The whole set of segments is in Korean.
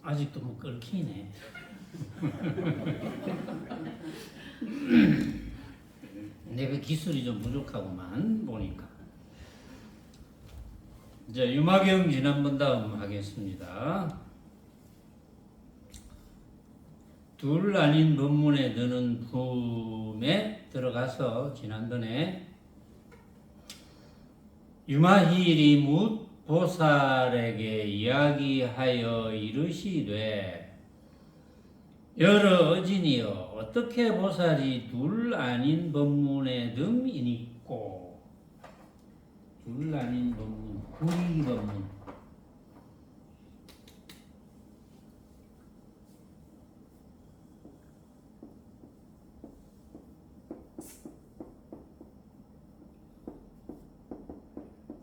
아직도 뭐 끓기네. 내가 기술이 좀 부족하구만 보니까. 이제 유마경 지난번 다음 하겠습니다. 둘 아닌 법문에 드는 품에 들어가서 지난번에 유마힐이 묻 보살에게 이야기하여 이르시되 여러 어진이여 어떻게 보살이 둘 아닌 법문에 듬이니꼬. 둘 아닌 법문, 구리 법문.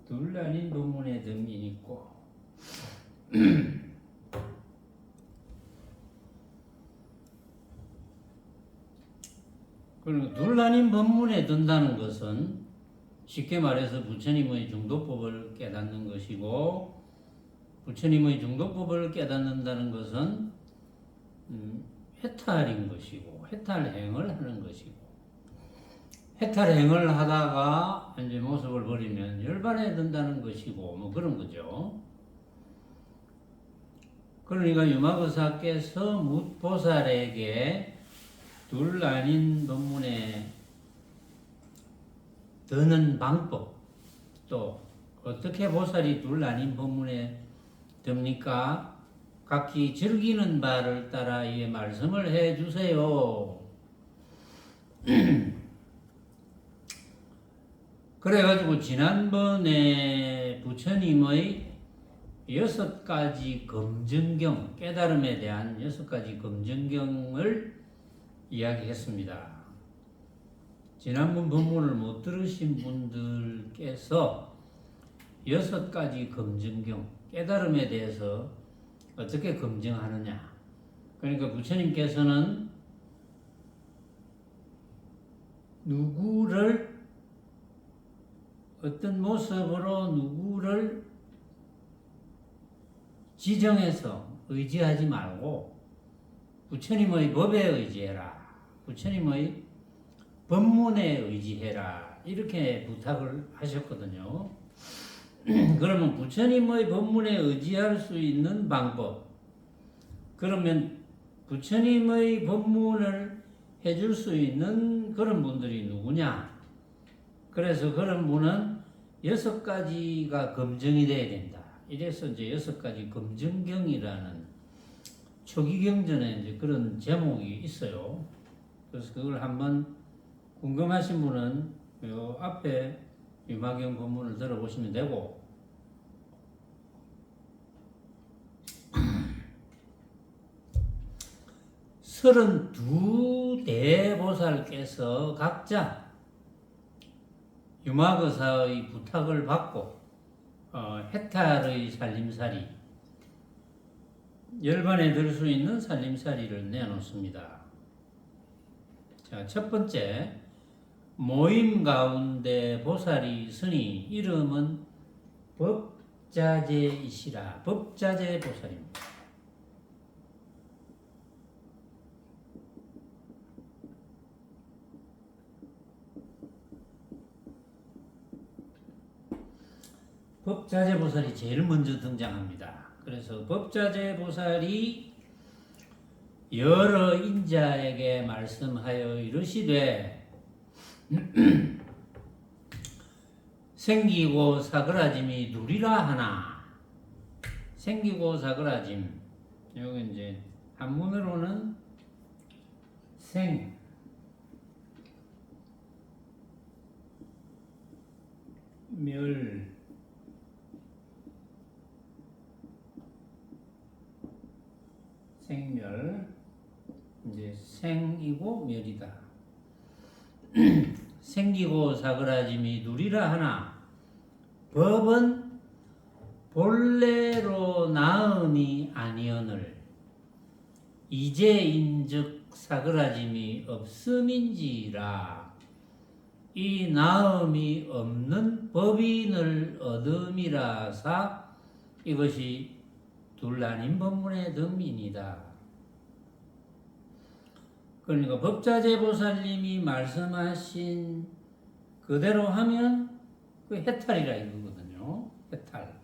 둘 아닌 법문에 듬이니꼬. 그리고 둘 아닌 법문에 든다는 것은 쉽게 말해서 부처님의 중도법을 깨닫는 것이고, 부처님의 중도법을 깨닫는다는 것은 해탈인 것이고, 해탈행을 하는 것이고, 해탈행을 하다가 이제 모습을 버리면 열반에 든다는 것이고, 뭐 그런 거죠. 그러니까 유마거사께서 묻보살에게 둘 아닌 법문에 드는 방법, 또 어떻게 보살이 둘 아닌 법문에 듭니까? 각기 즐기는 바를 따라 이 말씀을 해 주세요. 그래가지고 지난번에 부처님의 6가지 검증경, 깨달음에 대한 6가지 검증경을 이야기했습니다. 지난번 본문을 못 들으신 분들께서 6가지 검증경, 깨달음에 대해서 어떻게 검증하느냐. 그러니까 부처님께서는 누구를 어떤 모습으로 누구를 지정해서 의지하지 말고 부처님의 법에 의지해라. 부처님의 법문에 의지해라. 이렇게 부탁을 하셨거든요. 그러면 부처님의 법문에 의지할 수 있는 방법. 그러면 부처님의 법문을 해줄 수 있는 그런 분들이 누구냐? 그래서 그런 분은 6가지가 검증이 돼야 된다. 이래서 이제 6가지 검증경이라는 초기경전에 이제 그런 제목이 있어요. 그래서 그걸 한번 궁금하신 분은 요 앞에 유마경 본문을 들어보시면 되고, 서른두 대보살께서 각자 유마거사의 부탁을 받고 해탈의 살림살이, 열반에 들 수 있는 살림살이를 내놓습니다. 자, 첫 번째, 모임 가운데 보살이 있으니 이름은 법자재이시라. 법자재 보살입니다. 법자재 보살이 제일 먼저 등장합니다. 그래서 법자재 보살이 여러 인자에게 말씀하여 이르시되 생기고 사그라짐이 누리라 하나. 생기고 사그라짐, 여기 이제 한문으로는 생, 멸, 생멸, 이제 생이고 멸이다. 생기고 사그라짐이 누리라 하나 법은 본래로 나음이 아니언을 이제인즉 사그라짐이 없음인지라. 이 나음이 없는 법인을 얻음이라사 이것이 둘 아닌 법문의 덤이니다. 그러니까 법자재보살님이 말씀하신 그대로 하면 그 해탈이라 이거거든요. 해탈.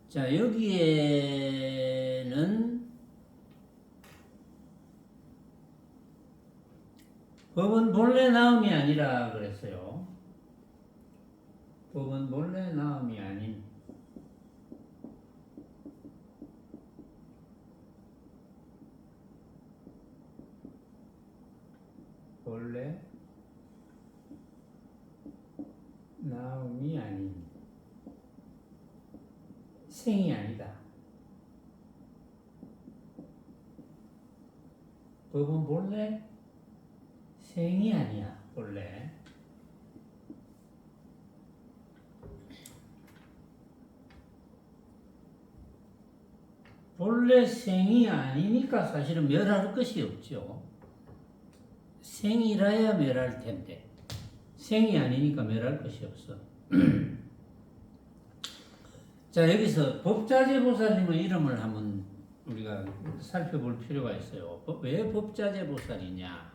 자, 여기에는 법은 본래 나음이 아니라 그랬어요. 법은 본래 나음이 아닌 본래 나음이 아닌 생이 아니다. 법은 본래 생이 아니야. 본래 생이 아니니까 사실은 멸할 것이 없죠. 생이라야 멸할 텐데 생이 아니니까 멸할 것이 없어. 자, 여기서 법자재보살님의 이름을 한번 우리가 살펴볼 필요가 있어요. 왜 법자재보살이냐?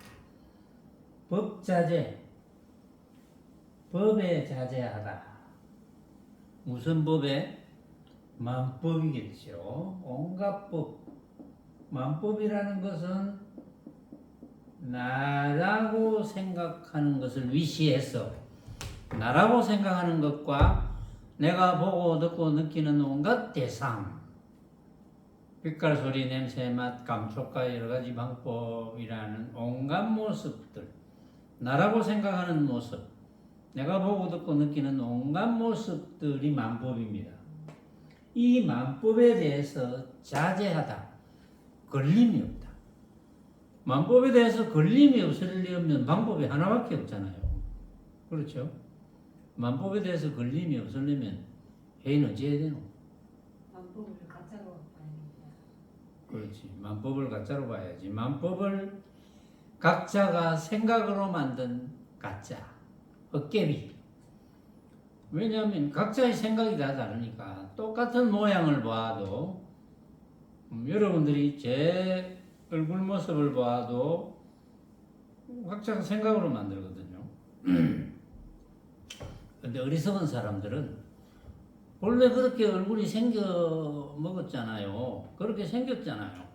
법자재, 법에 자제하다. 무슨 법에? 만법이겠죠. 온갖 법. 만법이라는 것은 나라고 생각하는 것을 위시해서 나라고 생각하는 것과 내가 보고 듣고 느끼는 온갖 대상, 빛깔, 소리, 냄새, 맛, 감촉과 여러 가지 방법이라는 온갖 모습들, 나라고 생각하는 모습, 내가 보고 듣고 느끼는 온갖 모습들이 만법입니다. 이 만법에 대해서 자제하다, 걸림이 없다. 만법에 대해서 걸림이 없으려면 방법이 하나밖에 없잖아요. 그렇죠? 만법에 대해서 걸림이 없으려면 회의는 어찌해야 되노? 만법을 가짜로 봐야겠다. 그렇지. 만법을 가짜로 봐야지. 만법을 각자가 생각으로 만든 가짜, 헛개비. 왜냐하면 각자의 생각이 다 다르니까 똑같은 모양을 봐도 여러분들이 제 얼굴 모습을 봐도 각자가 생각으로 만들거든요. 근데 어리석은 사람들은 원래 그렇게 얼굴이 생겨 먹었잖아요. 그렇게 생겼잖아요.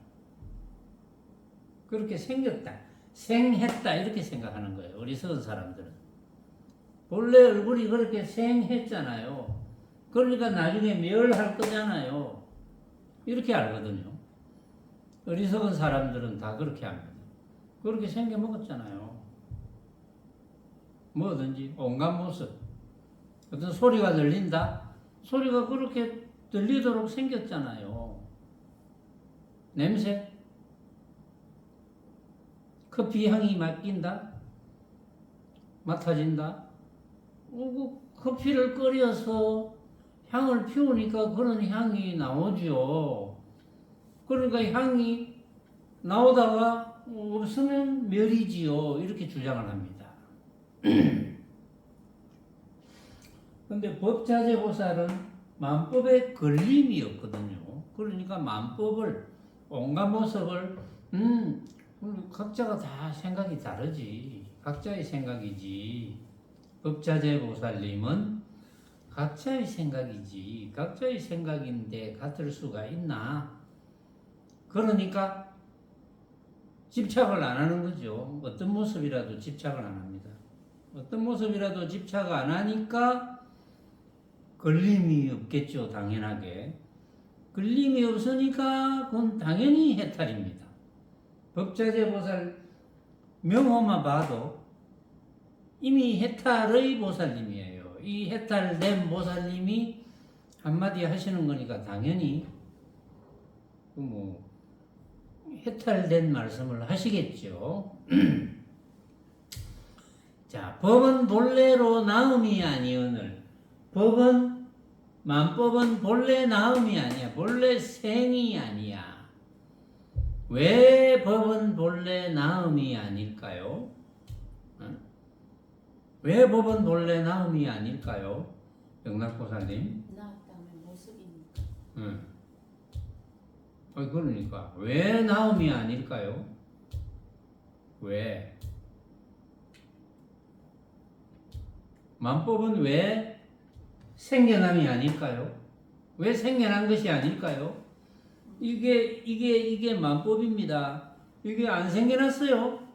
그렇게 생겼다. 생했다. 이렇게 생각하는 거예요. 어리석은 사람들은. 원래 얼굴이 그렇게 생했잖아요. 그러니까 나중에 멸할 거잖아요. 이렇게 알거든요. 어리석은 사람들은 다 그렇게 합니다. 그렇게 생겨 먹었잖아요. 뭐든지 온갖 모습. 어떤 소리가 들린다? 소리가 그렇게 들리도록 생겼잖아요. 냄새? 커피 향이 맡긴다? 맡아진다? 커피를 끓여서 향을 피우니까 그런 향이 나오죠. 그러니까 향이 나오다가 없으면 멸이지요. 이렇게 주장을 합니다. 근데 법자재보살은 만법에 걸림이 없거든요. 그러니까 만법을, 온갖 모습을, 각자가 다 생각이 다르지. 각자의 생각이지. 법자재보살님은 각자의 생각이지. 각자의 생각인데 같을 수가 있나? 그러니까 집착을 안 하는 거죠. 어떤 모습이라도 집착을 안 합니다. 어떤 모습이라도 집착 안 하니까 걸림이 없겠죠. 당연하게. 걸림이 없으니까 그건 당연히 해탈입니다. 법자재보살 명호만 봐도 이미 해탈의 보살님이에요. 이 해탈된 보살님이 한마디 하시는 거니까 당연히 해탈된 말씀을 하시겠죠. 자, 법은 본래로 나음이 아니오늘. 만법은 본래 나음이 아니야. 본래 생이 아니야. 왜 법은 본래 나음이 아닐까요? 왜 법은 본래 나음이 아닐까요? 영락보살님. 나왔다면 모습이니까. 응. 그러니까 왜 나음이 아닐까요? 왜? 만법은 왜 생겨남이 아닐까요? 왜 생겨난 것이 아닐까요? 이게 만법입니다. 이게 안 생겨났어요?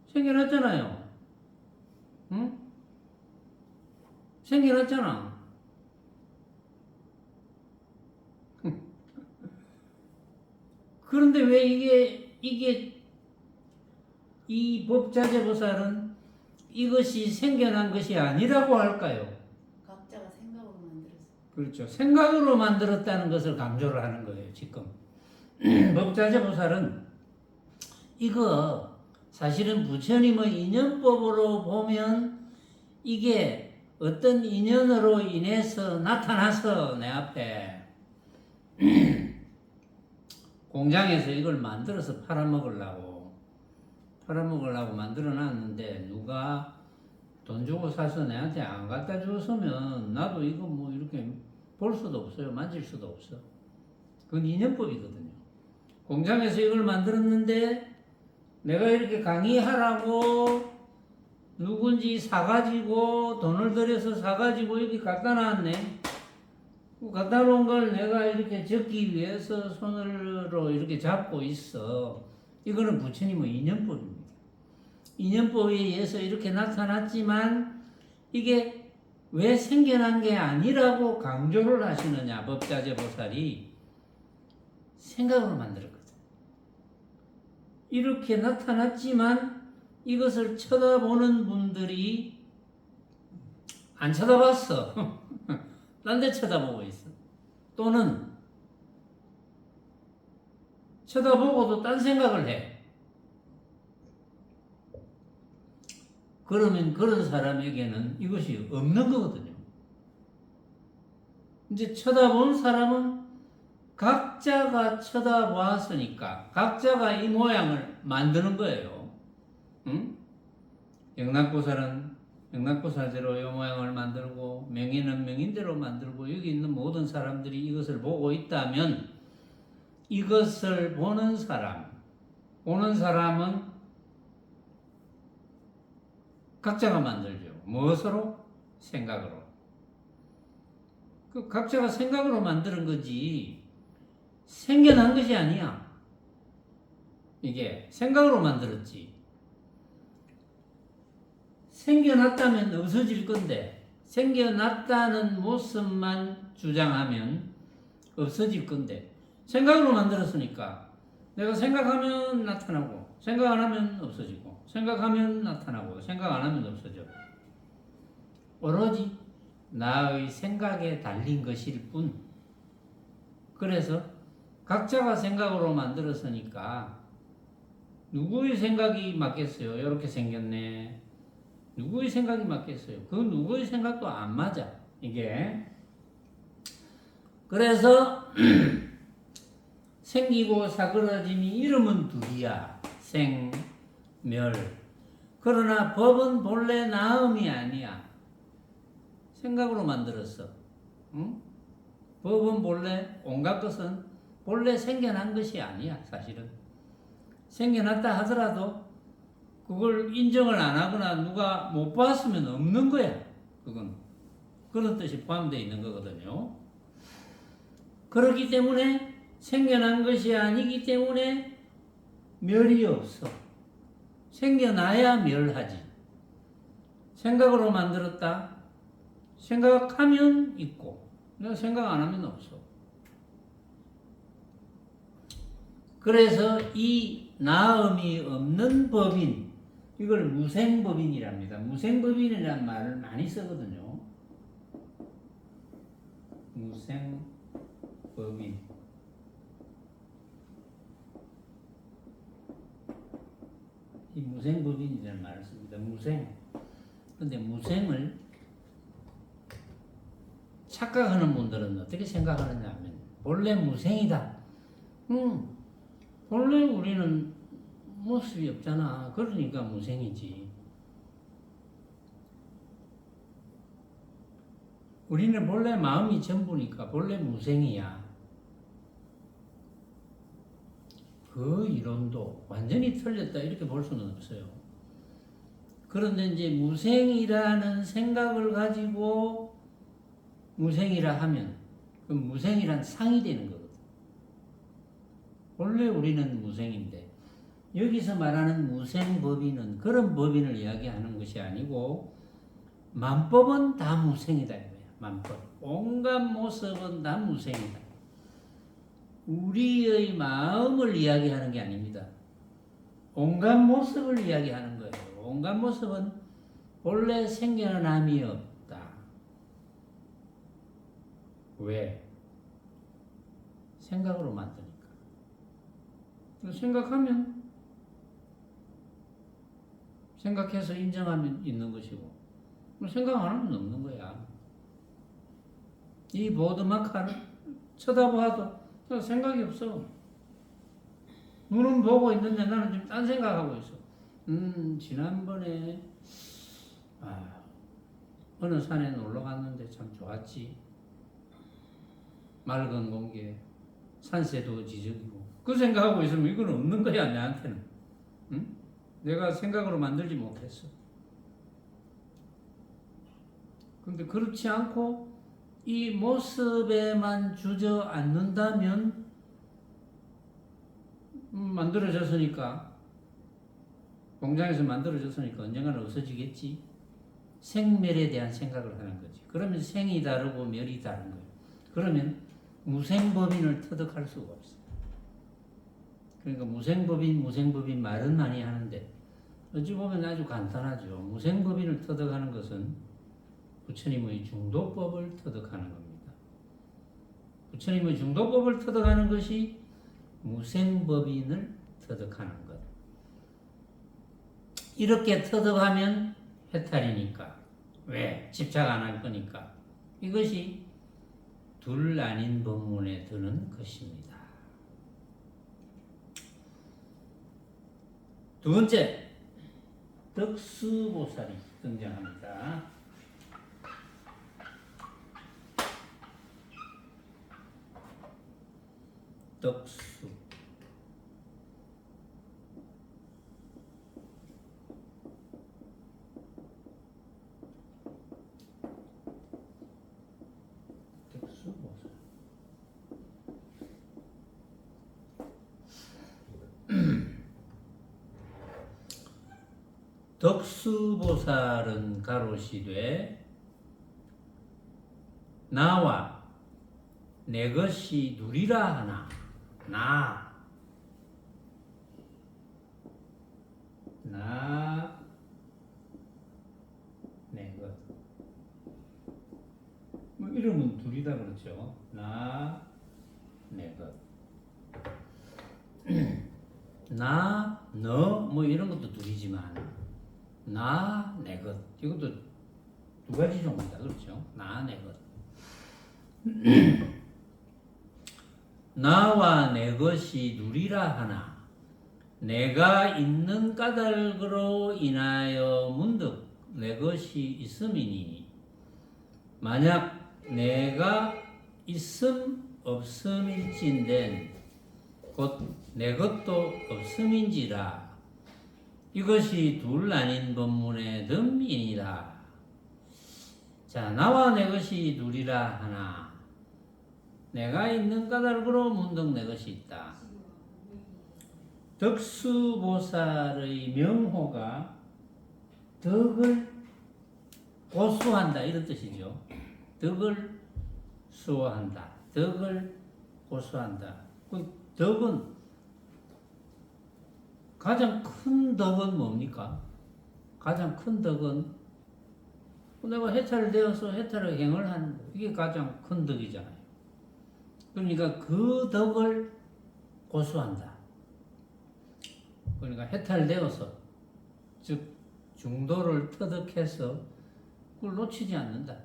생겨났잖아요. 응? 생겨났잖아. 그런데 왜 이 법자재보살은 이것이 생겨난 것이 아니라고 할까요? 각자가 생각으로 만들었어. 그렇죠. 생각으로 만들었다는 것을 강조를 하는 거예요, 지금. 법자재보살은 이거 사실은 부처님의 인연법으로 보면 이게 어떤 인연으로 인해서 나타나서 내 앞에 공장에서 이걸 만들어서 팔아먹으려고 만들어 놨는데 누가 돈 주고 사서 내한테 안 갖다 줬으면 나도 이거 뭐 이렇게 볼 수도 없어요. 만질 수도 없어. 그건 인연법이거든요. 공장에서 이걸 만들었는데 내가 이렇게 강의하라고 누군지 사가지고 돈을 들여서 사가지고 여기 갖다 놨네. 갖다 놓은 걸 내가 이렇게 적기 위해서 손으로 이렇게 잡고 있어. 이거는 부처님의 인연법입니다. 인연법에 의해서 이렇게 나타났지만 이게 왜 생겨난 게 아니라고 강조를 하시느냐, 법자재보살이. 생각으로 만들었거든. 이렇게 나타났지만 이것을 쳐다보는 분들이 안 쳐다봤어. 딴 데 쳐다보고 있어. 또는 쳐다보고도 딴 생각을 해. 그러면 그런 사람에게는 이것이 없는 거거든요. 이제 쳐다본 사람은 각자가 쳐다보았으니까 각자가 이 모양을 만드는 거예요. 응? 영락보살은 영락보살대로 이 모양을 만들고 명인은 명인대로 만들고 여기 있는 모든 사람들이 이것을 보고 있다면 이것을 보는 사람은 각자가 만들죠. 무엇으로? 생각으로. 그 각자가 생각으로 만드는 거지 생겨난 것이 아니야. 이게 생각으로 만들었지. 생겨났다면 없어질 건데 생겨났다는 모습만 주장하면 없어질 건데 생각으로 만들었으니까 내가 생각하면 나타나고 생각 안 하면 없어지고 생각하면 나타나고 생각 안 하면 없어져. 오로지 나의 생각에 달린 것일 뿐. 그래서 각자가 생각으로 만들었으니까 누구의 생각이 맞겠어요? 이렇게 생겼네. 누구의 생각이 맞겠어요? 그 누구의 생각도 안 맞아. 이게. 그래서 생기고 사그러짐이 이름은 둘이야. 생, 멸. 그러나 법은 본래 나음이 아니야. 생각으로 만들었어. 응? 법은 본래 온갖 것은 본래 생겨난 것이 아니야. 사실은. 생겨났다 하더라도 그걸 인정을 안 하거나 누가 못 봤으면 없는 거야. 그건. 그런 뜻이 포함되어 있는 거거든요. 그렇기 때문에 생겨난 것이 아니기 때문에 멸이 없어. 생겨나야 멸하지. 생각으로 만들었다. 생각하면 있고 내가 생각 안 하면 없어. 그래서 이 나음이 없는 법인 이걸 무생법인이랍니다. 무생법인이라는 말을 많이 쓰거든요. 무생법인. 이 무생법인이라는 말을 씁니다. 무생. 근데 무생을 착각하는 분들은 어떻게 생각하느냐 하면 본래 무생이다. 본래 우리는 모습이 없잖아. 그러니까 무생이지. 우리는 본래 마음이 전부니까 본래 무생이야. 그 이론도 완전히 틀렸다 이렇게 볼 수는 없어요. 그런데 이제 무생이라는 생각을 가지고 무생이라 하면 그 무생이란 상이 되는 거거든. 원래 우리는 무생인데 여기서 말하는 무생법인은 그런 법인을 이야기하는 것이 아니고 만법은 다 무생이다 이거야. 만법. 온갖 모습은 다 무생이다. 우리의 마음을 이야기하는 게 아닙니다. 온갖 모습을 이야기하는 거예요. 온갖 모습은 본래 생겨남이 없다. 왜? 생각으로 만드니까. 생각하면 생각해서 인정하면 있는 것이고 생각 안 하면 없는 거야. 이 보드마카를 쳐다봐도 생각이 없어. 눈은 보고 있는데 나는 지금 딴 생각하고 있어. 지난번에 어느 산에 놀러 갔는데 참 좋았지. 맑은 공기에 산새도 지저귀고 그 생각하고 있으면 이건 없는 거야 내한테는. 응? 내가 생각으로 만들지 못했어. 근데 그렇지 않고 이 모습에만 주저앉는다면 만들어졌으니까 공장에서 만들어졌으니까 언젠가는 없어지겠지. 생멸에 대한 생각을 하는 거지. 그러면 생이 다르고 멸이 다른 거예요. 그러면 무생법인을 터득할 수가 없어요. 그러니까 무생법인 말은 많이 하는데 어찌 보면 아주 간단하죠. 무생법인을 터득하는 것은 부처님의 중도법을 터득하는 겁니다. 부처님의 중도법을 터득하는 것이 무생법인을 터득하는 것. 이렇게 터득하면 해탈이니까. 왜? 집착 안 할 거니까. 이것이 둘 아닌 법문에 드는 것입니다. 두 번째, 덕수보살이 등장합니다. 덕수. 덕수보살. 덕수보살은 가로시되 나와 내 것이 누리라 하나. 나 내 것. 뭐 이름은 둘이다 그렇죠. 나 내 것. 나, 너, 뭐 이런 것도 둘이지만 나, 내 것. 이것도 두 가지 종류다 그렇죠. 나, 내 것. 나와 내 것이 누리라 하나. 내가 있는 까닭으로 인하여 문득 내 것이 있음이니 만약 내가 있음 없음일진된 곧 내 것도 없음인지라 이것이 둘 아닌 법문의 덤이니라. 자, 나와 내 것이 누리라 하나. 내가 있는 까닭으로 문득 내 것이 있다. 덕수보살의 명호가 덕을 고수한다 이런 뜻이죠. 덕을 수호한다. 덕을 고수한다. 그 덕은 가장 큰 덕은 뭡니까? 가장 큰 덕은 내가 해탈되어서 해탈의 행을 하는 거. 이게 가장 큰 덕이잖아요. 그러니까 그 덕을 고수한다. 그러니까 해탈되어서 즉 중도를 터득해서 그걸 놓치지 않는다.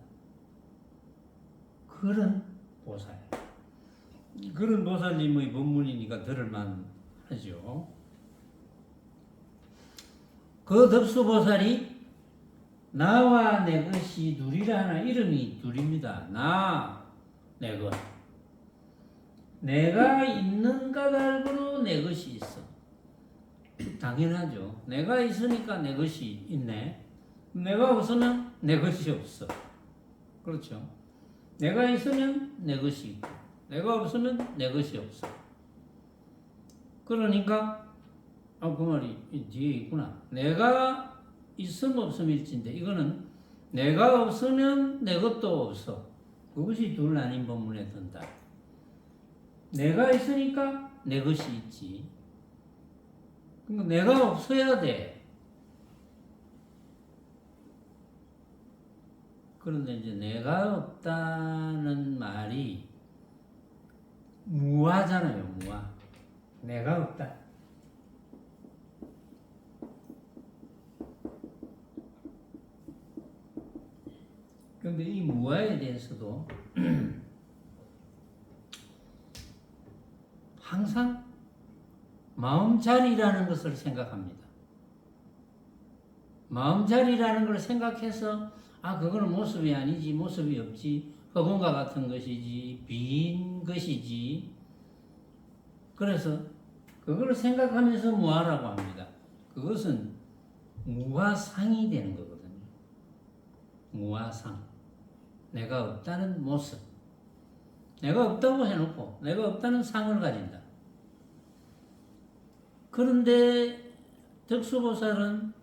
그런 보살. 그런 보살님의 법문이니까 들을만 하죠. 그 덕수보살이 나와 내 것이 둘이라 하나. 이름이 둘입니다. 나, 내 것. 내가 있는 까닭으로 내 것이 있어. 당연하죠. 내가 있으니까 내 것이 있네. 내가 없으면 내 것이 없어. 그렇죠. 내가 있으면 내 것이 있고, 내가 없으면 내 것이 없어. 그러니까 그 말이 뒤에 있구나. 내가 있음 없음일진데, 이거는 내가 없으면 내 것도 없어. 그것이 둘 아닌 본문에 든다. 내가 있으니까 내 것이 있지. 그러니까 내가 없어야 돼. 그런데 이제 내가 없다는 말이 무하잖아요, 무하. 내가 없다. 그런데 이 무하에 대해서도 항상 마음자리라는 것을 생각합니다. 마음자리라는 걸 생각해서 그거는 모습이 아니지, 모습이 없지, 허공과 같은 것이지, 빈 것이지. 그래서 그걸 생각하면서 무하라고 합니다. 그것은 무하상이 되는 거거든요. 무하상. 내가 없다는 모습. 내가 없다고 해놓고 내가 없다는 상을 가진다. 그런데 덕수보살은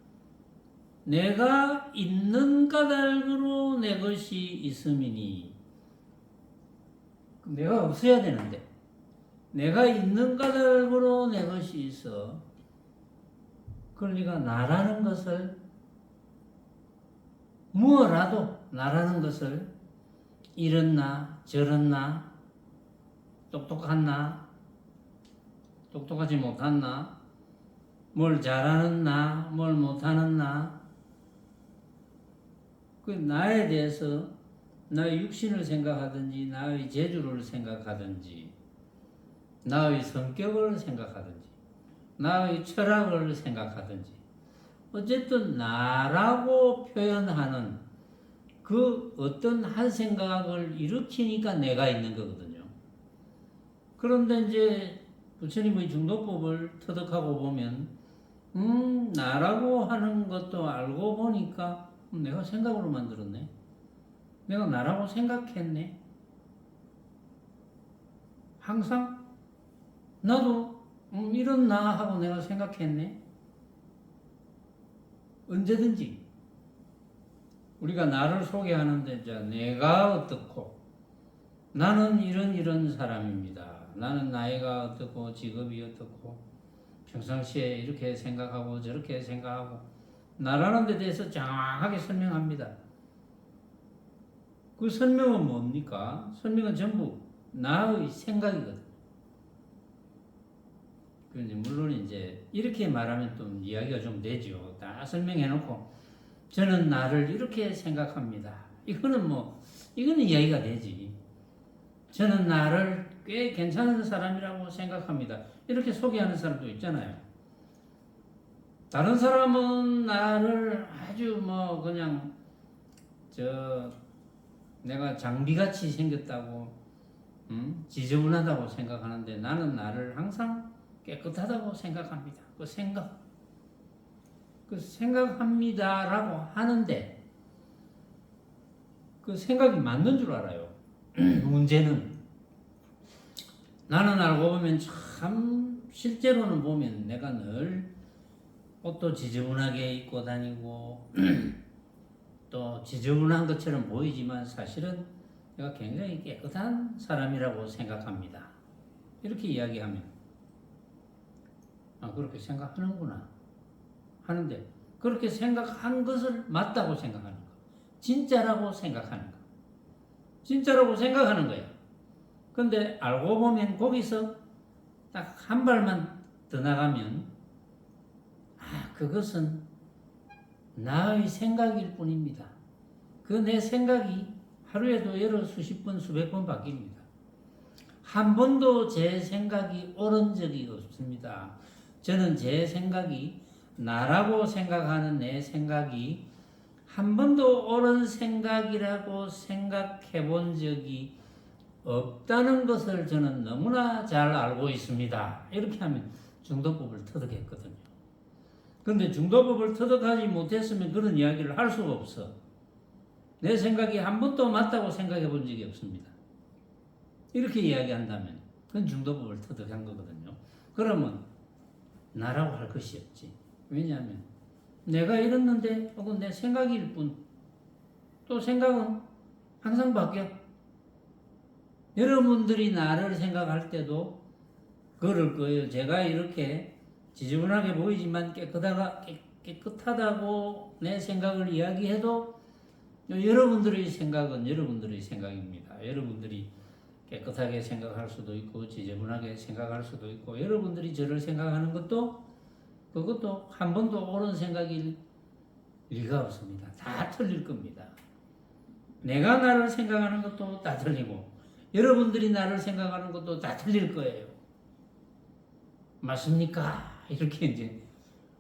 내가 있는 까닭으로 내 것이 있음이니, 내가 없어야 되는데 내가 있는 까닭으로 내 것이 있어. 그러니까 나라는 것을, 무엇라도 나라는 것을, 이런 나, 저런 나, 똑똑한 나, 똑똑하지 못한 나, 뭘 잘하는 나, 뭘 못하는 나, 그 나에 대해서 나의 육신을 생각하든지, 나의 재주를 생각하든지, 나의 성격을 생각하든지, 나의 철학을 생각하든지, 어쨌든 나라고 표현하는 그 어떤 한 생각을 일으키니까 내가 있는 거거든요. 그런데 이제 부처님의 중도법을 터득하고 보면 나라고 하는 것도 알고 보니까 내가 생각으로 만들었네. 내가 나라고 생각했네. 항상 나도 이런 나 하고 내가 생각했네. 언제든지 우리가 나를 소개하는데 이제 내가 어떻고, 나는 이런 사람입니다. 나는 나이가 어떻고, 직업이 어떻고, 평상시에 이렇게 생각하고 저렇게 생각하고, 나라는 데 대해서 정확하게 설명합니다. 그 설명은 뭡니까? 설명은 전부 나의 생각이거든. 그런데 물론 이제 이렇게 말하면 또 이야기가 좀 되죠. 다 설명해놓고 저는 나를 이렇게 생각합니다. 이거는 이야기가 되지. 저는 나를 꽤 괜찮은 사람이라고 생각합니다. 이렇게 소개하는 사람도 있잖아요. 다른 사람은 나를 아주 그냥 내가 장비같이 생겼다고, 지저분하다고 생각하는데 나는 나를 항상 깨끗하다고 생각합니다. 그 생각합니다라고 하는데 그 생각이 맞는 줄 알아요. 문제는 나는 알고 보면 참 실제로는 보면 내가 늘 옷도 지저분하게 입고 다니고 또 지저분한 것처럼 보이지만 사실은 내가 굉장히 깨끗한 사람이라고 생각합니다. 이렇게 이야기하면 그렇게 생각하는구나 하는데, 그렇게 생각한 것을 맞다고 생각하는 거, 진짜라고 생각하는 거, 진짜라고 생각하는 거야. 근데 알고 보면 거기서 딱 한 발만 더 나가면 그것은 나의 생각일 뿐입니다. 그 내 생각이 하루에도 여러 수십 번, 수백 번 바뀝니다. 한 번도 제 생각이 옳은 적이 없습니다. 저는 제 생각이, 나라고 생각하는 내 생각이 한 번도 옳은 생각이라고 생각해 본 적이 없다는 것을 저는 너무나 잘 알고 있습니다. 이렇게 하면 중도법을 터득했거든요. 근데 중도법을 터득하지 못했으면 그런 이야기를 할 수가 없어. 내 생각이 한 번도 맞다고 생각해 본 적이 없습니다. 이렇게 이야기한다면 그건 중도법을 터득한 거거든요. 그러면 나라고 할 것이 없지. 왜냐하면 내가 이랬는데 혹은 내 생각일 뿐, 또 생각은 항상 바뀌어. 여러분들이 나를 생각할 때도 그럴 거예요. 제가 이렇게 지저분하게 보이지만 깨끗하다고 내 생각을 이야기해도 여러분들의 생각은 여러분들의 생각입니다. 여러분들이 깨끗하게 생각할 수도 있고 지저분하게 생각할 수도 있고 여러분들이 저를 생각하는 것도 그것도 한 번도 옳은 생각일 리가 없습니다. 다 틀릴 겁니다. 내가 나를 생각하는 것도 다 틀리고 여러분들이 나를 생각하는 것도 다 틀릴 거예요. 맞습니까? 이렇게 이제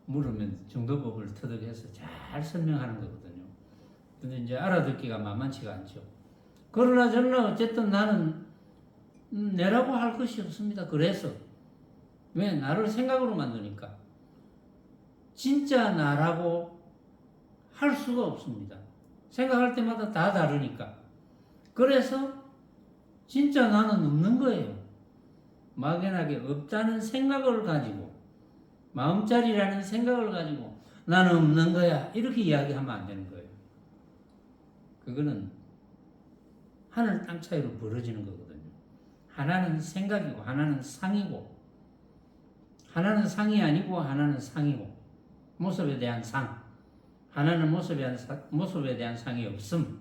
물으면 중도법을 터득해서 잘 설명하는 거거든요. 근데 이제 알아듣기가 만만치가 않죠. 그러나 저는 어쨌든 나는 내라고 할 것이 없습니다. 그래서 왜? 나를 생각으로 만드니까 진짜 나라고 할 수가 없습니다. 생각할 때마다 다 다르니까. 그래서 진짜 나는 없는 거예요. 막연하게 없다는 생각을 가지고 마음자리라는 생각을 가지고 나는 없는 거야 이렇게 이야기하면 안 되는 거예요. 그거는 하늘 땅 차이로 벌어지는 거거든요. 하나는 생각이고 하나는 상이고 하나는 상이 아니고 하나는 상이고 모습에 대한 상 하나는 모습에 대한 상이 없음.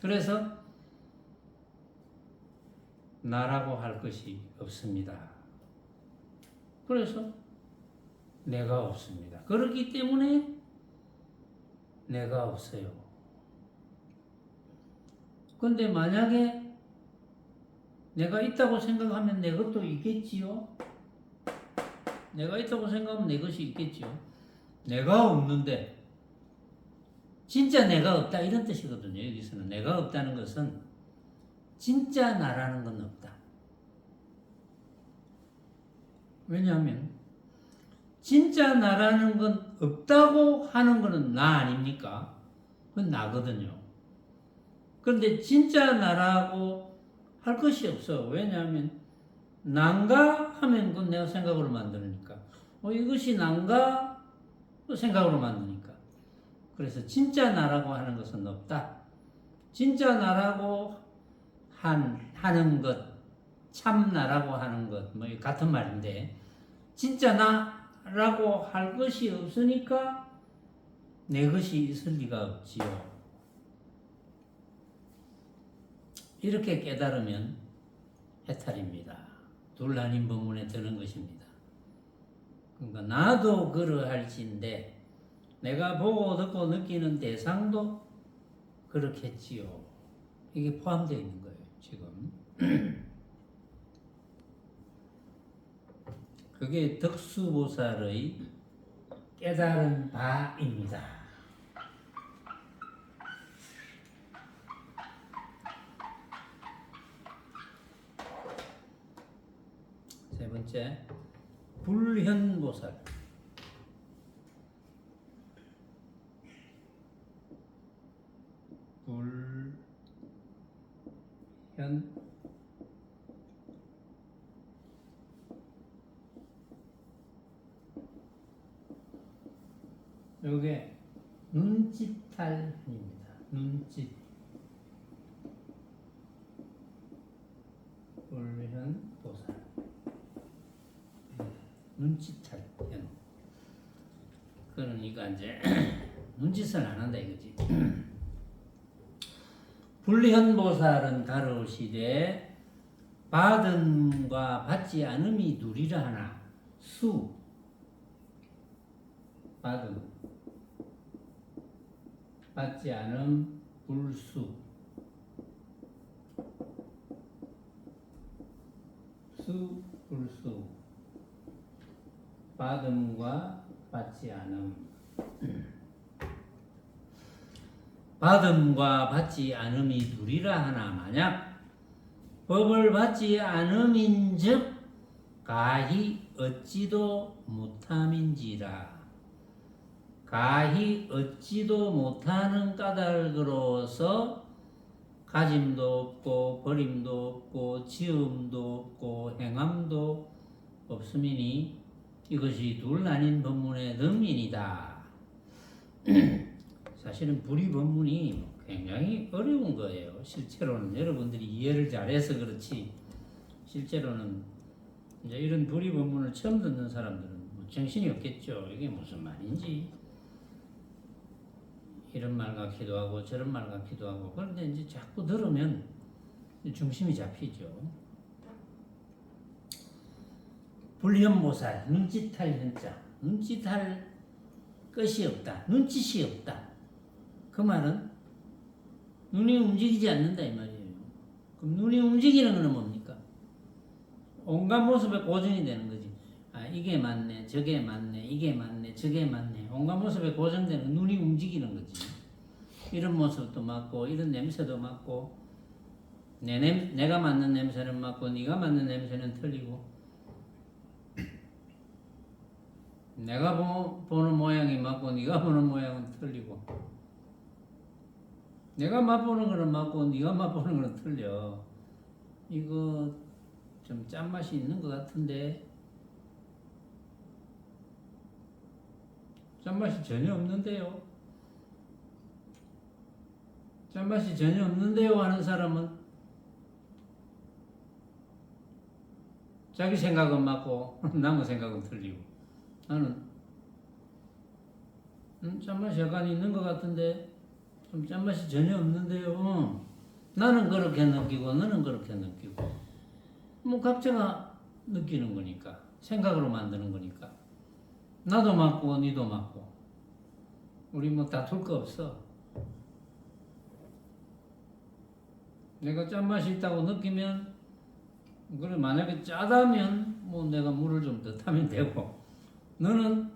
그래서 나라고 할 것이 없습니다. 그래서 내가 없습니다. 그렇기 때문에 내가 없어요. 근데 만약에 내가 있다고 생각하면 내 것도 있겠지요? 내가 있다고 생각하면 내 것이 있겠지요? 내가 없는데 진짜 내가 없다 이런 뜻이거든요. 여기서는 내가 없다는 것은 진짜 나라는 건 없다. 왜냐하면 진짜 나라는 건 없다고 하는 거는 나 아닙니까? 그건 나거든요. 그런데 진짜 나라고 할 것이 없어. 왜냐하면 난가 하면 그건 내가 생각으로 만드니까 이것이 난가 생각으로 만드니까. 그래서 진짜 나라고 하는 것은 없다. 진짜 나라고 하는 것, 참 나라고 하는 것, 뭐 같은 말인데 진짜 나라고 할 것이 없으니까 내 것이 있을 리가 없지요. 이렇게 깨달으면 해탈입니다. 둘 아닌 법문에 드는 것입니다. 그러니까 나도 그러할진데 내가 보고 듣고 느끼는 대상도 그렇겠지요. 이게 포함되어 있는 거예요, 지금. 그게 덕수보살의 깨달은 바입니다. 세 번째, 불현보살. 요게 눈짓탈입니다. 눈짓. 불현보살. 눈짓할 현. 그러니까 이제 눈짓을 안 한다 이거지. 불현보살은 가로시되 받음과 받지 않음이 누리라 하나 수 받음 받지 않음 불수 수 불수 받음과 받지 않음. 받음과 받지 않음이 둘이라 하나 만약 법을 받지 않음인즉 가히 얻지도 못함인지라. 가히 얻지도 못하는 까닭으로서 가짐도 없고 버림도 없고 지음도 없고 행함도 없음이니 이것이 둘 나뉜 법문의 덤이니이다. 사실은 불의법문이 굉장히 어려운 거예요. 실제로는 여러분들이 이해를 잘해서 그렇지 실제로는 이제 이런 불의법문을 처음 듣는 사람들은 뭐 정신이 없겠죠. 이게 무슨 말인지 이런 말 같기도 하고 저런 말 같기도 하고 그런데 이제 자꾸 들으면 중심이 잡히죠. 불현보살 눈짓할 현자 눈짓할 것이 없다. 눈짓이 없다. 그 말은 눈이 움직이지 않는다 이 말이에요. 그럼 눈이 움직이는 것은 뭡니까? 온갖 모습에 고정이 되는 거지. 아 이게 맞네 저게 맞네 이게 맞네 저게 맞네 온갖 모습에 고정되는 눈이 움직이는 거지. 이런 모습도 맞고 이런 냄새도 맞고 내가 맡는 냄새는 맞고 네가 맡는 냄새는 틀리고 내가 보는 모양이 맞고 네가 보는 모양은 틀리고 내가 맛보는 거는 맞고 네가 맛보는 거는 틀려. 이거 좀 짠맛이 있는 것 같은데 짠맛이 전혀 없는데요. 짠맛이 전혀 없는데요 하는 사람은 자기 생각은 맞고 남의 생각은 틀리고 나는 짠맛이 약간 있는 것 같은데 좀 짠맛이 전혀 없는데요. 나는 그렇게 느끼고 너는 그렇게 느끼고 뭐 각자가 느끼는 거니까 생각으로 만드는 거니까 나도 맞고 니도 맞고 우리 뭐 다툴 거 없어. 내가 짠맛이 있다고 느끼면 그래 만약에 짜다면 뭐 내가 물을 좀 더 타면 되고 너는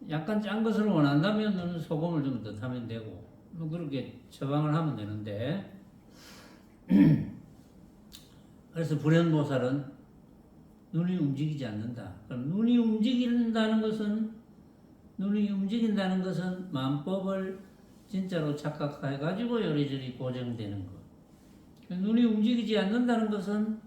약간 짠 것을 원한다면 너는 소금을 좀 더 타면 되고 뭐 그렇게 처방을 하면 되는데 그래서 불현보살은 눈이 움직이지 않는다. 그럼 눈이 움직인다는 것은 만법을 진짜로 착각해가지고 요리조리 고정되는 것. 눈이 움직이지 않는다는 것은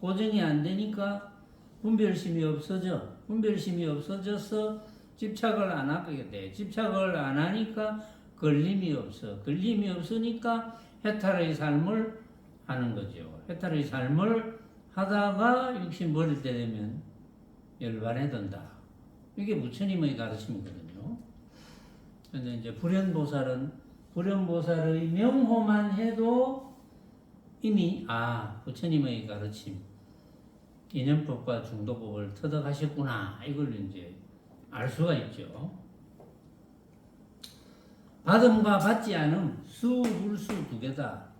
고정이 안 되니까 분별심이 없어져. 분별심이 없어져서 집착을 안 하게 돼. 집착을 안 하니까 걸림이 없어. 걸림이 없으니까 해탈의 삶을 하는 거죠. 해탈의 삶을 하다가 육신 버릴 때 되면 열반에 든다. 이게 부처님의 가르침이거든요. 근데 이제 불현보살의 명호만 해도 이미 부처님의 가르침 인연법과 중도법을 터득하셨구나 이걸 이제 알 수가 있죠. 받음과 받지 않음 수불수 두 개다.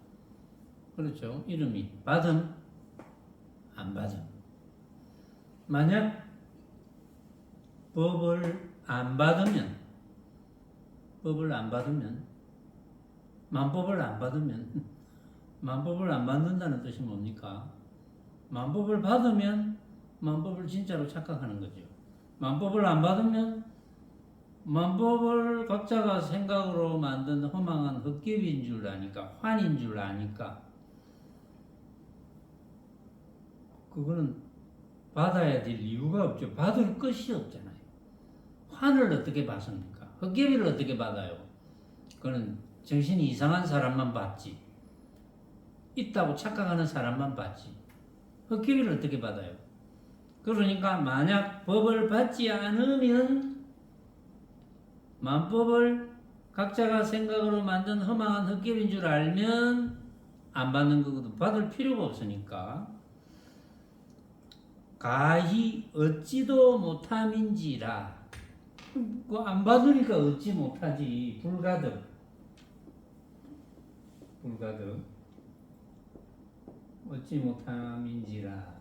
그렇죠. 이름이 받음 안 받음. 만약 법을 안 받으면 만법을 안 받는다는 뜻이 뭡니까? 만법을 받으면 만법을 진짜로 착각하는 거죠. 만법을 안 받으면 만법을 각자가 생각으로 만든 허망한 헛개비인 줄 아니까 환인 줄 아니까 그거는 받아야 될 이유가 없죠. 받을 것이 없잖아요. 환을 어떻게 받습니까? 헛개비를 어떻게 받아요? 그거는 정신이 이상한 사람만 받지. 있다고 착각하는 사람만 받지. 헛개비를 어떻게 받아요? 그러니까 만약 법을 받지 않으면 만법을 각자가 생각으로 만든 허망한 헛개비인 줄 알면 안 받는 거거든. 받을 필요가 없으니까. 가히 얻지도 못함인지라. 안 받으니까 얻지 못하지. 불가득. 얻지 못함인지라.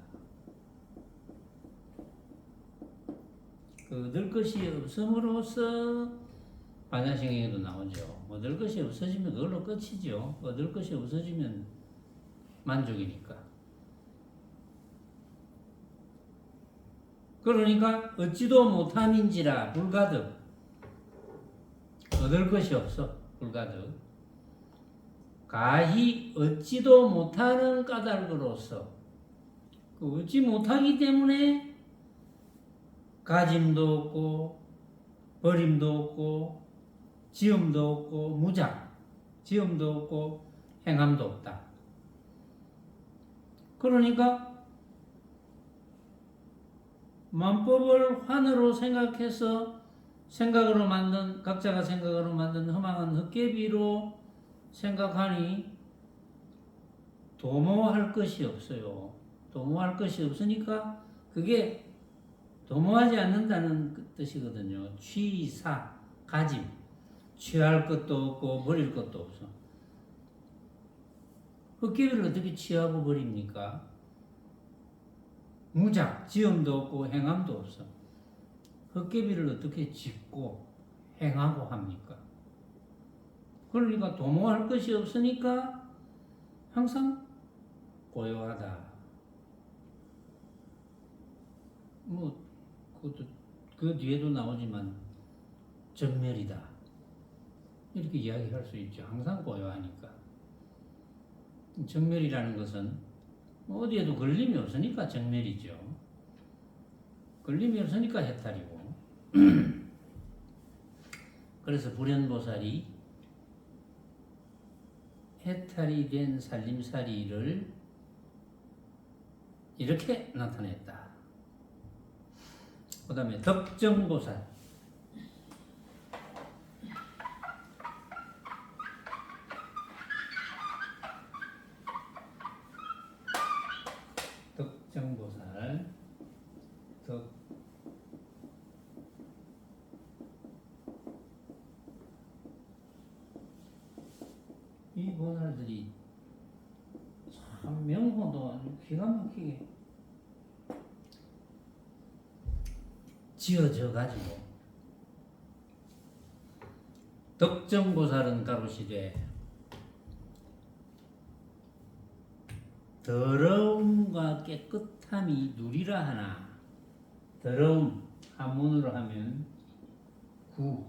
얻을 것이 없음으로써 반야신경에도 나오죠. 얻을 것이 없어지면 그걸로 끝이죠. 얻을 것이 없어지면 만족이니까. 그러니까 어찌도 못함인지라 불가득. 얻을 것이 없어. 불가득. 가히 얻지도 못하는 까닭으로서 그 얻지 못하기 때문에 가짐도 없고 버림도 없고 지음도 없고 무작 지음도 없고 행함도 없다. 그러니까 만법을 환으로 생각해서 생각으로 만든 각자가 생각으로 만든 허망한 헛개비로 생각하니 도모할 것이 없어요. 도모할 것이 없으니까 그게 도모하지 않는다는 뜻이거든요. 취사, 가짐. 취할 것도 없고 버릴 것도 없어. 헛개비를 어떻게 취하고 버립니까? 무작, 지음도 없고 행함도 없어. 헛개비를 어떻게 짓고 행하고 합니까? 그러니까 도모할 것이 없으니까 항상 고요하다. 뭐 그것도 그 뒤에도 나오지만 정멸이다. 이렇게 이야기할 수 있죠. 항상 고요하니까. 정멸이라는 것은 어디에도 걸림이 없으니까 정멸이죠. 걸림이 없으니까 해탈이고. 그래서 불현보살이 해탈이 된 살림살이를 이렇게 나타냈다. 그 다음에 덕정보살. 덕정보살. 이 보살들이 참 명호도 아주 기가 막히게 지어져 가지고 덕정보살은 가로시되 더러움과 깨끗함이 누리라 하나. 더러움 한문으로 하면 구.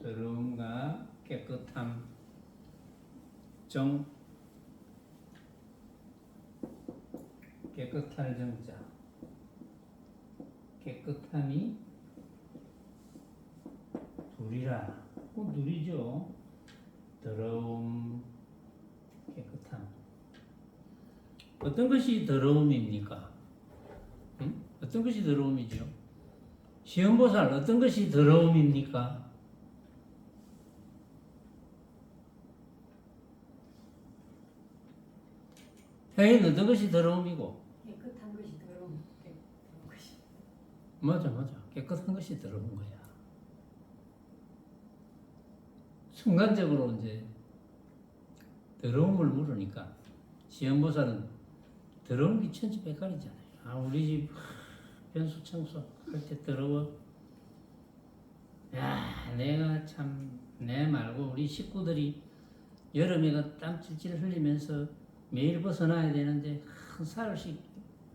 더러움과 깨끗함. 정. 깨끗할 정자. 깨끗함이 누리라. 꼭 누리죠. 더러움, 깨끗함. 어떤 것이 더러움입니까? 응? 어떤 것이 더러움이죠? 시험보살 어떤 것이 더러움입니까? 회의는 어떤 것이 더러움이고? 깨끗한 것이 더러운 것이. 맞아. 깨끗한 것이 더러운 거야. 순간적으로 이제 더러움을 물으니까 시험보살은 더러운 게 천지백갈이잖아요. 아, 우리 집 변수 청소 할 때 더러워. 야, 내가 참 내 말고 우리 식구들이 여름에 땀 찔찔 흘리면서 매일 벗어나야 되는데 한 살씩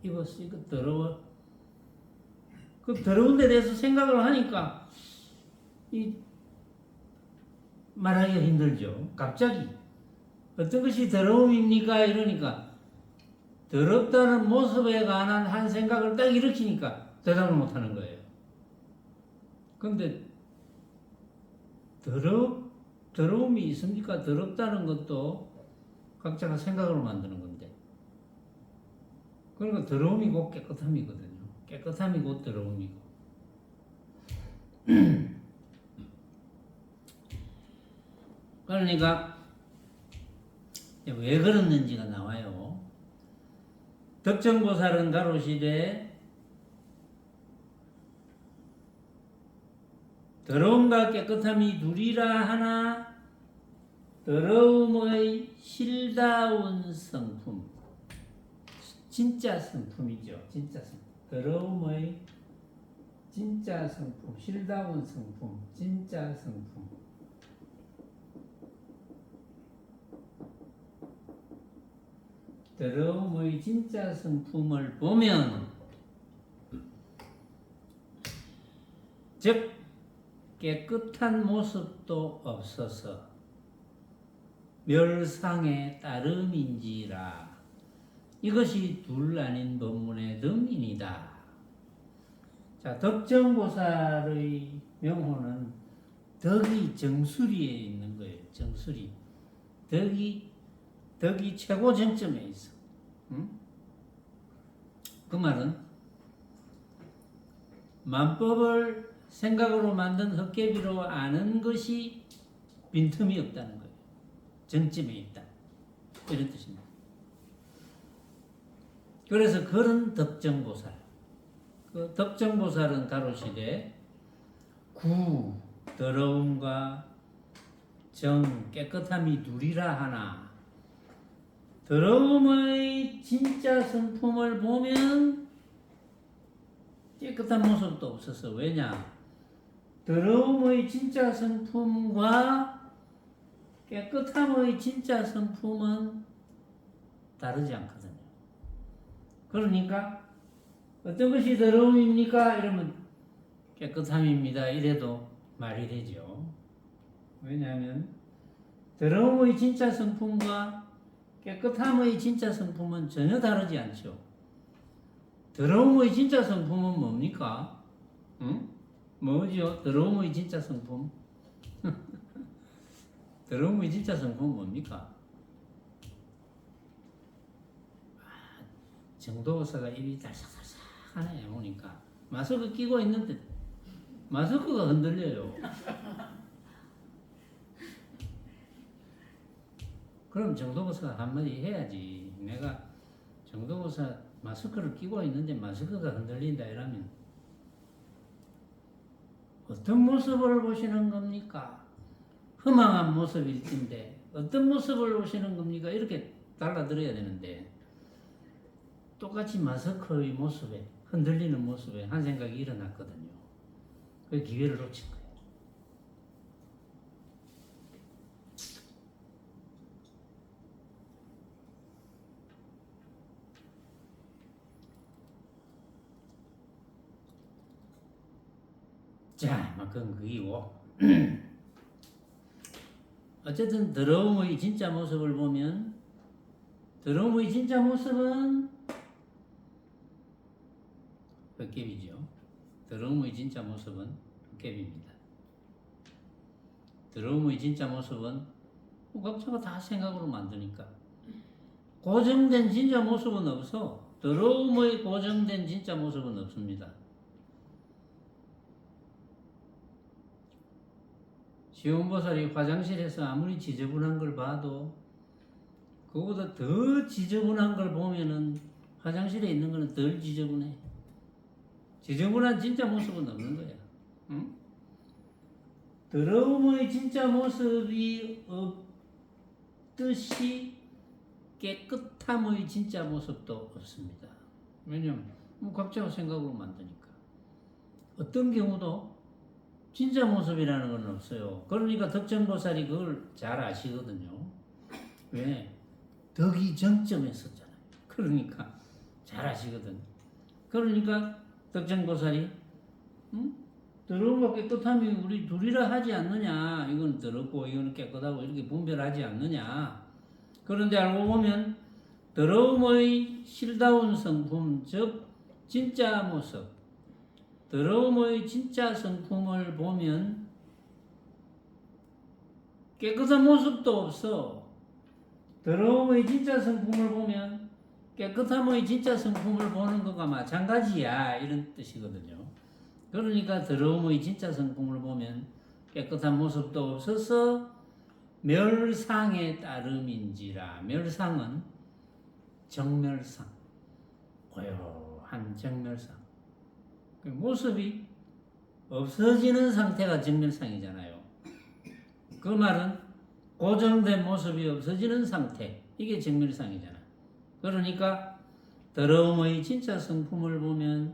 입었어. 이거 더러워. 그 더러운 데 대해서 생각을 하니까 이 말하기가 힘들죠. 갑자기 어떤 것이 더러움입니까? 이러니까 더럽다는 모습에 관한 한 생각을 딱 일으키니까 대답을 못하는 거예요. 그런데 더러움이 있습니까? 더럽다는 것도 각자가 생각으로 만드는 건데. 그러니까 더러움이 곧 깨끗함이거든요. 깨끗함이 곧 더러움이고. 그러니까 왜 그랬는지가 나와요. 덕정보살은 가로시되 더러움과 깨끗함이 누리라 하나 더러움의 실다운 성품. 진짜 성품이죠. 진짜 성품. 더러움의 진짜 성품, 실다운 성품, 진짜 성품. 더러움의 진짜 성품을 보면, 즉 깨끗한 모습도 없어서 멸상의 따름인지라. 이것이 둘 아닌 법문의 덤이니다. 자, 덕정보살의 명호는 덕이 정수리에 있는 거예요. 정수리. 덕이 최고 정점에 있어. 응? 그 말은 만법을 생각으로 만든 헛개비로 아는 것이 빈틈이 없다는 거예요. 정점에 있다. 이런 뜻입니다. 그래서 그런 덕정보살. 그 덕정보살은 가로시되 구, 더러움과 정, 깨끗함이 둘이라 하나, 더러움의 진짜 성품을 보면 깨끗한 모습도 없어서. 왜냐? 더러움의 진짜 성품과 깨끗함의 진짜 성품은 다르지 않거든요. 그러니까 어떤 것이 더러움입니까? 이러면 깨끗함입니다. 이래도 말이 되죠. 왜냐하면 더러움의 진짜 성품과 깨끗함의 진짜 성품은 전혀 다르지 않죠. 더러움의 진짜 성품은 뭡니까? 응? 뭐죠? 더러움의 진짜 성품? 더러움의 진짜 성품은 뭡니까? 정도사가 입이 달싹달싹 하네. 보니까 마스크 끼고 있는데 마스크가 흔들려요. 그럼 정도보사가 한마디 해야지. 내가 정도보사 마스크를 끼고 있는데 마스크가 흔들린다 이러면 어떤 모습을 보시는 겁니까? 허망한 모습일 텐데 어떤 모습을 보시는 겁니까? 이렇게 달라들어야 되는데 똑같이 마스크의 모습에, 흔들리는 모습에 한 생각이 일어났거든요. 그 기회를 놓친 거예요. 자, 그건 그이고. 어쨌든 더러움의 진짜 모습을 보면, 더러움의 진짜 모습은 헛개비죠. 더러움의 진짜 모습은 헛개비입니다. 더러움의 진짜 모습은 각자가 다 생각으로 만드니까 고정된 진짜 모습은 없어. 더러움의 고정된 진짜 모습은 없습니다. 시온보살이 화장실에서 아무리 지저분한 걸 봐도 그거보다 더 지저분한 걸 보면은 화장실에 있는 거는 덜 지저분해. 지저분한 진짜 모습은 없는 거야. 응? 더러움의 진짜 모습이 없듯이 깨끗함의 진짜 모습도 없습니다. 왜냐면 각자가 생각으로 만드니까. 어떤 경우도 진짜 모습이라는 건 없어요. 그러니까 덕정보살이 그걸 잘 아시거든요. 왜? 덕이 정점에 있었잖아요. 그러니까 잘 아시거든. 그러니까 덕정보살이 더러움과 깨끗함이 우리 둘이라 하지 않느냐. 이건 더럽고 이건 깨끗하고 이렇게 분별하지 않느냐. 그런데 알고 보면 더러움의 실다운 성품, 즉 진짜 모습, 더러움의 진짜 성품을 보면 깨끗한 모습도 없어. 더러움의 진짜 성품을 보면 깨끗함의 진짜 성품을 보는 것과 마찬가지야. 이런 뜻이거든요. 그러니까 더러움의 진짜 성품을 보면 깨끗한 모습도 없어서 멸상의 따름인지라. 멸상은 정멸상, 고요한 정멸상. 모습이 없어지는 상태가 정멸상이잖아요. 그 말은 고정된 모습이 없어지는 상태, 이게 정멸상이잖아. 그러니까 더러움의 진짜 성품을 보면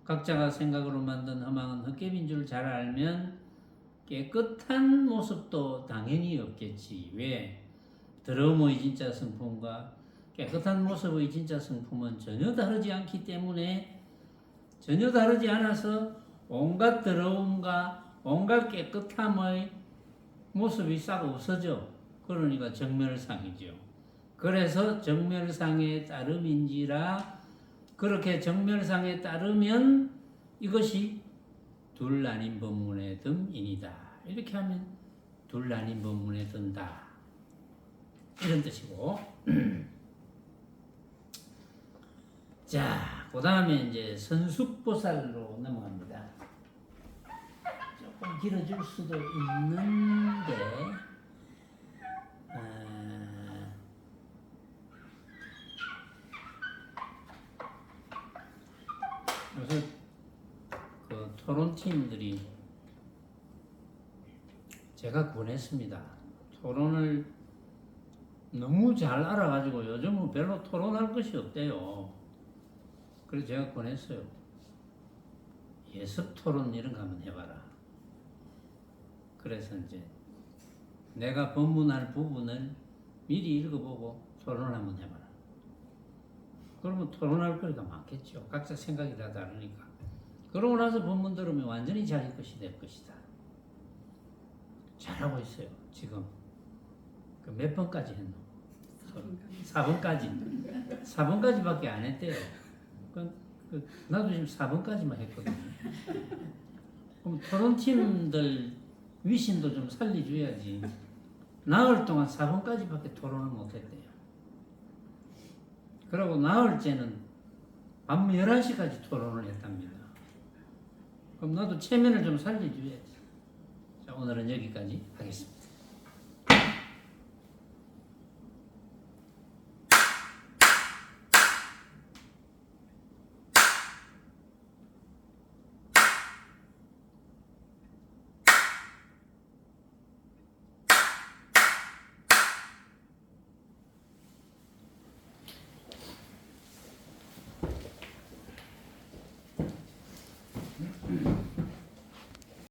각자가 생각으로 만든 허망은 헛개빈 줄 잘 알면 깨끗한 모습도 당연히 없겠지. 왜? 더러움의 진짜 성품과 깨끗한 모습의 진짜 성품은 전혀 다르지 않기 때문에 전혀 다르지 않아서 온갖 더러움과 온갖 깨끗함의 모습이 싹 없어져. 그러니까 정멸상이죠. 그래서 정멸상에 따름인지라 그렇게 정멸상에 따르면 이것이 둘 나뉜 법문에 듬이니다. 이렇게 하면 둘 나뉜 법문에 든다. 이런 뜻이고. 자, 그 다음에 이제 선숙보살로 넘어갑니다. 조금 길어질 수도 있는데, 요새 그 토론팀들이 제가 권했습니다. 토론을 너무 잘 알아가지고 요즘은 별로 토론할 것이 없대요. 그래서 제가 권했어요. 예습 토론 이런 거 한번 해봐라. 그래서 이제 내가 법문할 부분을 미리 읽어보고 토론을 한번 해봐라. 그러면 토론할 거리가 많겠죠. 각자 생각이 다 다르니까. 그러고 나서 법문 들으면 완전히 자기 것이 될 것이다. 잘하고 있어요. 지금 그 몇 번까지 했노? 4번까지. 4번까지밖에 안 했대요. 나도 지금 4번까지만 했거든요. 그럼 토론팀들 위신도 좀 살려줘야지. 나흘 동안 4번까지밖에 토론을 못했대요. 그리고 나흘째는 밤 11시까지 토론을 했답니다. 그럼 나도 체면을 좀 살려줘야지. 자, 오늘은 여기까지 하겠습니다.